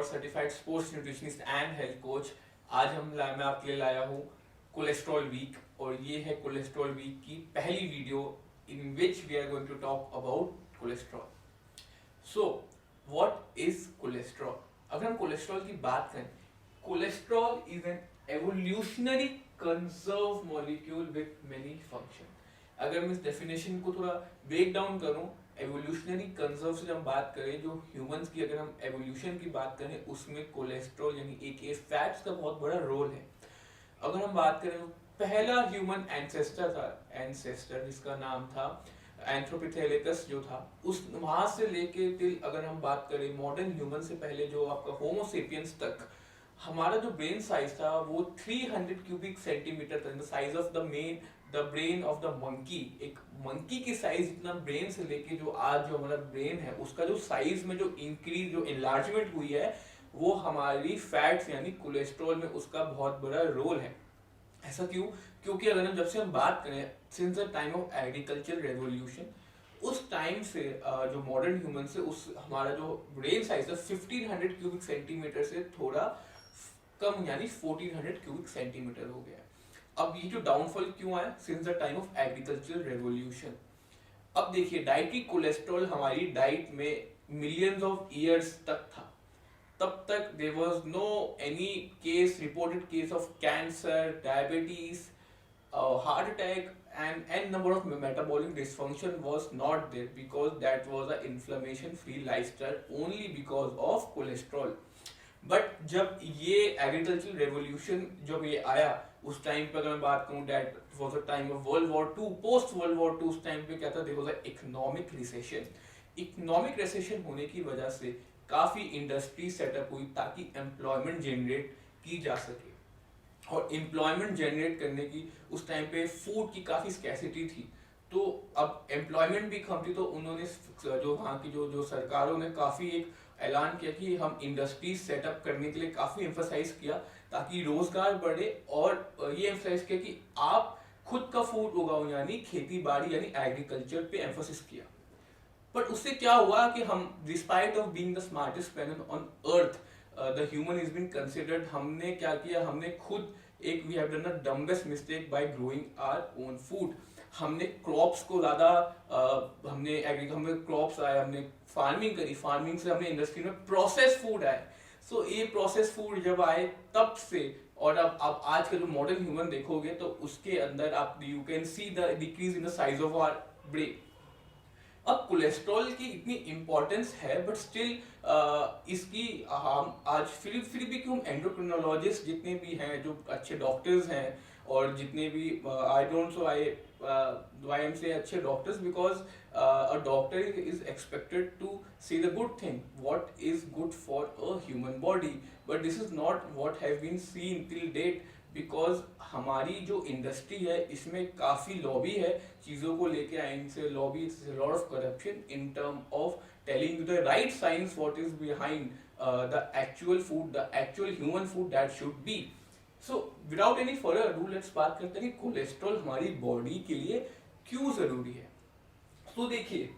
Certified sports nutritionist and health coach. आज मैं आपके लिए लाया हूँ कोलेस्ट्रॉल वीक, और ये है कोलेस्ट्रॉल वीक की पहली video in which we are going to talk about cholesterol. So what is cholesterol? अगर हम कोलेस्ट्रॉल की बात करें, cholesterol is an evolutionary conserve molecule with many function. अगर मैं इस डेफिनेशन को थोड़ा ब्रेक डाउन करूं, एवोल्यूशनरी कंजर्व से जब हम बात करें, जो ह्यूमंस की अगर हम एवोल्यूशन की बात करें, उसमें कोलेस्ट्रॉल यानी एक फैट्स का बहुत बड़ा रोल है। अगर हम बात करें तो पहला ह्यूमन एंसेस्टर जिसका नाम था एंथ्रोपिथेलिकस जो था, उस वहां से लेके टिल अगर हम बात करें मॉडर्न ह्यूमन से पहले जो आपका होमो सेपियंस तक, हमारा जो ब्रेन साइज था वो 300 क्यूबिक सेंटीमीटर था, the size of the brain of the monkey. एक मंकी की साइज जितना ब्रेन से लेके जो आज जो हमारा ब्रेन है, उसका जो साइज में जो इंक्रीज जो एनलार्जमेंट हुई है, वो हमारी फैट्स यानी कोलेस्ट्रॉल में उसका बहुत बड़ा रोल है। ऐसा क्यों? क्योंकि अगर हम जब से हम बात करें since the time of agriculture revolution, उस टाइम से जो मॉडर्न ह्यूमन से उस हमारा जो ब्रेन साइज था 1500 क्यूबिक सेंटीमीटर से थोड़ा कम यानी 1400 क्यूबिक सेंटीमीटर हो गया। अब ये जो डाउनफॉल क्यों आया? Since the time of agriculture revolution. अब देखिए, डाइटरी कोलेस्ट्रॉल हमारी डाइट में मिलियंस ऑफ ईयर्स तक था। तब तक there was no any case reported case of cancer, diabetes, heart attack and n number of metabolic dysfunction was not there because that was a inflammation free lifestyle only because of cholesterol. But जब ये agriculture revolution जब ये आया, उस time पे अगर मैं बात करूं, that was a time of world war two, post world war two, उस टाइम पे क्या था, there was a economic recession. Economic recession होने की वजह से काफी इंडस्ट्री सेटअप हुई ताकि एम्प्लॉयमेंट जनरेट की जा सके, और एम्प्लॉयमेंट जनरेट करने की उस टाइम पे फूड की काफ़ी स्कैसिटी थी। तो अब एम्प्लॉयमेंट भी कम थी, तो उन्होंने जो वहाँ की जो सरकारों ने काफ़ी एक ऐलान किया कि हम इंडस्ट्रीज सेटअप करने के लिए काफ़ी एम्फोसाइज किया ताकि रोजगार बढ़े, और ये एम्फोसाइज किया कि आप खुद का फूड उगाओ, यानी खेती बाड़ी यानी एग्रीकल्चर पे एम्फोसिस किया। बट उससे क्या हुआ कि हम despite of being the smartest planet on earth, the human is been considered, हमने क्या किया, हमने खुद एक we have done the dumbest mistake by growing our own food. हमने क्रॉप्स को ज़्यादा हमने क्रॉप्स आए, हमने फार्मिंग करी, फार्मिंग से हमने इंडस्ट्री में प्रोसेस फूड आए। सो ये प्रोसेस फूड जब आए तब से, और अब आप आज का जो मॉडर्न ह्यूमन देखोगे तो उसके अंदर आप you can see the decrease in the size of our brain. अब कोलेस्ट्रॉल की इतनी इंपॉर्टेंस है, बट स्टिल इसकी हम आज फिर भी क्यों एंडोक्रिनोलॉजिस्ट जितने भी हैं, जो अच्छे डॉक्टर्स हैं, और जितने भी I don't so I am से अच्छे doctors, because a doctor is expected to see the good thing, what is good for a human body, but this is not what have been seen till date, because हमारी जो industry है इसमें काफ़ी lobby है चीज़ों को लेके आए, इनसे lobby, lot of corruption in term of telling the right science what is behind the actual food, the actual human food that should be. So without any further ado let's बात करते हैं कि कोलेस्ट्रॉल हमारी body के लिए क्यों ज़रूरी है। तो देखिए,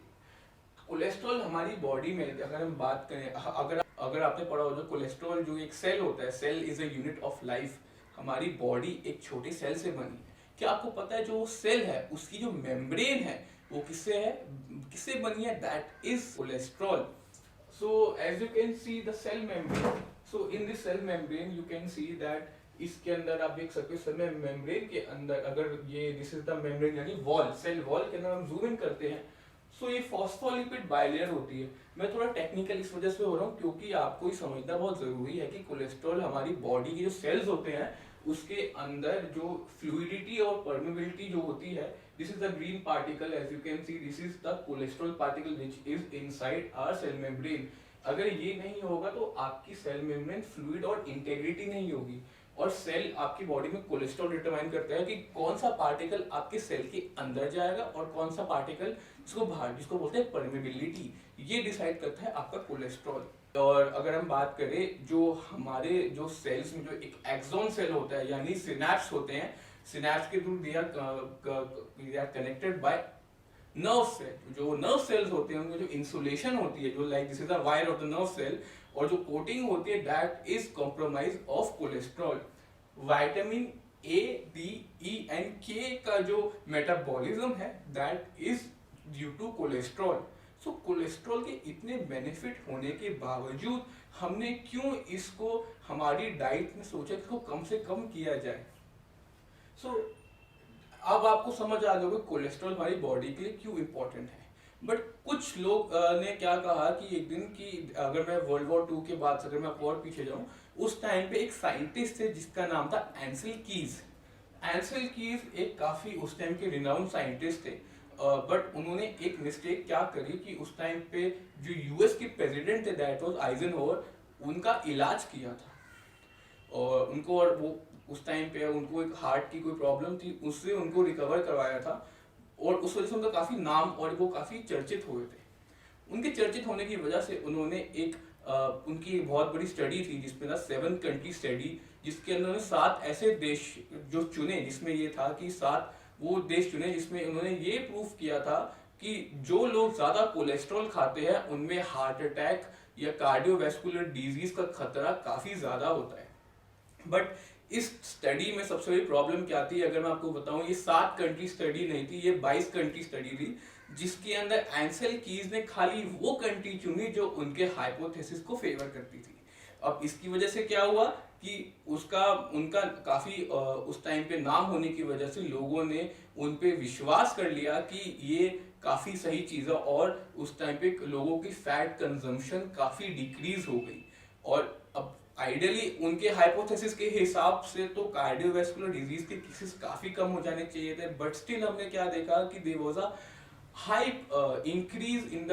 कोलेस्ट्रॉल हमारी बॉडी में अगर हम बात करें, अगर आपने पढ़ा हो, जो कोलेस्ट्रॉल जो एक सेल होता है, cell is a unit of life. हमारी बॉडी एक छोटे सेल से बनी है। क्या आपको पता है जो सेल है उसकी जो मेम्ब्रेन है वो किससे बनी है? That is cholesterol. So as you can see the cell membrane, so in this cell membrane you can see that इसके अंदर आप देख सकते हो, सेल मेम्ब्रेन के अंदर अगर ये दिस इज द मेम्ब्रेन यानी वॉल, सेल वॉल के अंदर हम जूम इन करते हैं, सो ये फॉस्फोलिपिड बाइलेयर होती है। मैं थोड़ा टेक्निकल इस वजह से हो रहा हूँ क्योंकि आपको ये समझना बहुत जरूरी है कि कोलेस्ट्रॉल हमारी बॉडी के जो सेल्स होते हैं उसके अंदर जो फ्लूइडिटी और परमेबिलिटी जो होती है, this is the green particle, as you can see this is the cholesterol particle which is inside our cell membrane. अगर ये नहीं होगा तो आपकी सेल मेम्ब्रेन फ्लूइड और इंटेग्रिटी नहीं होगी, और सेल आपकी बॉडी में कोलेस्ट्रॉल डिटरमाइन करता है कि कौन सा पार्टिकल आपके सेल के अंदर जाएगा और कौन सा पार्टिकल जिसको बाहर, जिसको बोलते हैं परमेबिलिटी, ये डिसाइड करता है आपका कोलेस्ट्रॉल। और अगर हम बात करें जो हमारे जो सेल्स में जो एक एक्सॉन सेल होता है यानी सिनैप्स होते हैं, सिनैप्स के through they are connected by nerve cell. जो नर्व सेल्स होते हैं उनमें जो इंसुलेशन होती है, जो like this is the wire of the nerve cell, और जो कोटिंग होती है that is compromise of cholesterol. Vitamin A, D, E and K का जो मेटाबॉलिज्म है that is due to cholesterol. So cholesterol के इतने बेनिफिट होने के बावजूद हमने क्यों इसको हमारी डाइट में सोचा कि इसको कम से कम किया जाए। सो अब आपको समझ आ जाओगे कोलेस्ट्रॉल हमारी बॉडी के लिए क्यों इंपॉर्टेंट है। बट कुछ लोग ने क्या कहा कि एक दिन की, अगर मैं वर्ल्ड वॉर 2 के बाद अगर मैं और पीछे जाऊं, उस टाइम पे एक साइंटिस्ट थे जिसका नाम था एंसेल कीज। एंसेल कीज एक काफी उस टाइम के रिनाउंड साइंटिस्ट थे, बट उन्होंने एक मिस्टेक क्या करी कि उस टाइम पे जो यूएस के प्रेसिडेंट थे दैट वाज आइजनहोवर, उनका इलाज किया था और उनको, और वो उस टाइम पे उनको एक हार्ट की कोई प्रॉब्लम थी, उससे उनको रिकवर करवाया था और उस वजह से उनका काफी नाम और वो काफी चर्चित हुए थे। उनके चर्चित होने की वजह से उन्होंने एक उनकी बहुत बड़ी स्टडी थी जिसमें था 7 कंट्री स्टडी, जिसके अंदर उन्होंने 7 ऐसे देश जो चुने, जिसमें ये था कि 7 वो देश चुने जिसमें उन्होंने ये प्रूफ किया था कि जो लोग ज्यादा कोलेस्ट्रॉल खाते हैं उनमें हार्ट अटैक या कार्डियोवैस्कुलर डिजीज का खतरा काफी ज्यादा होता है। बट इस स्टडी में सबसे बड़ी प्रॉब्लम क्या थी, अगर मैं आपको बताऊं, ये 7 कंट्री स्टडी नहीं थी, ये 22 कंट्री स्टडी थी, जिसके अंदर एंसेल कीज ने खाली वो कंट्री चुनी जो उनके हाइपोथेसिस को फेवर करती थी। अब इसकी वजह से क्या हुआ कि उनका काफी उस टाइम पे नाम होने की वजह से लोगों ने उन पे विश्वास कर लिया कि ये काफी सही चीज है और उस टाइम पे लोगों की फैट कंजम्पशन काफी डिक्रीज हो गई। और अब आइडियली उनके हाइपोथेसिस के हिसाब से तो कार्डियोवैस्कुलर डिजीज के केसेस काफी कम हो जाने चाहिए थे, बट स्टिल हमने क्या देखा कि there was a high increase in the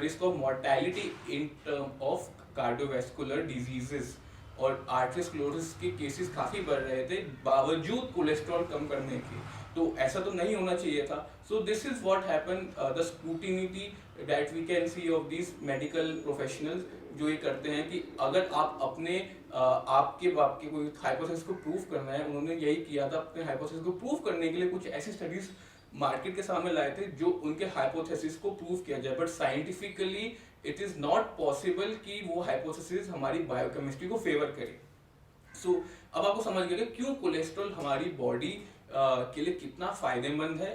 risk of mortality in term of cardiovascular diseases और आर्थरोस्क्लेरोसिस के केसेस काफी बढ़ रहे थे बावजूद कोलेस्ट्रॉल कम करने के। तो ऐसा तो नहीं होना चाहिए था। So this is what happen, the scrutiny that we can see of this medical professionals, जो ये करते हैं कि अगर आप अपने आपके कोई हाइपोथेसिस को प्रूव करना है, उन्होंने यही किया था, अपने हाइपोथेसिस को प्रूव करने के लिए कुछ ऐसी स्टडीज मार्केट के सामने लाए थे जो उनके हाइपोथेसिस को प्रूव किया जाए, but scientifically it is not possible कि वो हाइपोथेसिस हमारी बायोकेमिस्ट्री को फेवर करे। सो अब आपको समझ गया क्यों कोलेस्ट्रॉल हमारी बॉडी के लिए कितना फायदेमंद है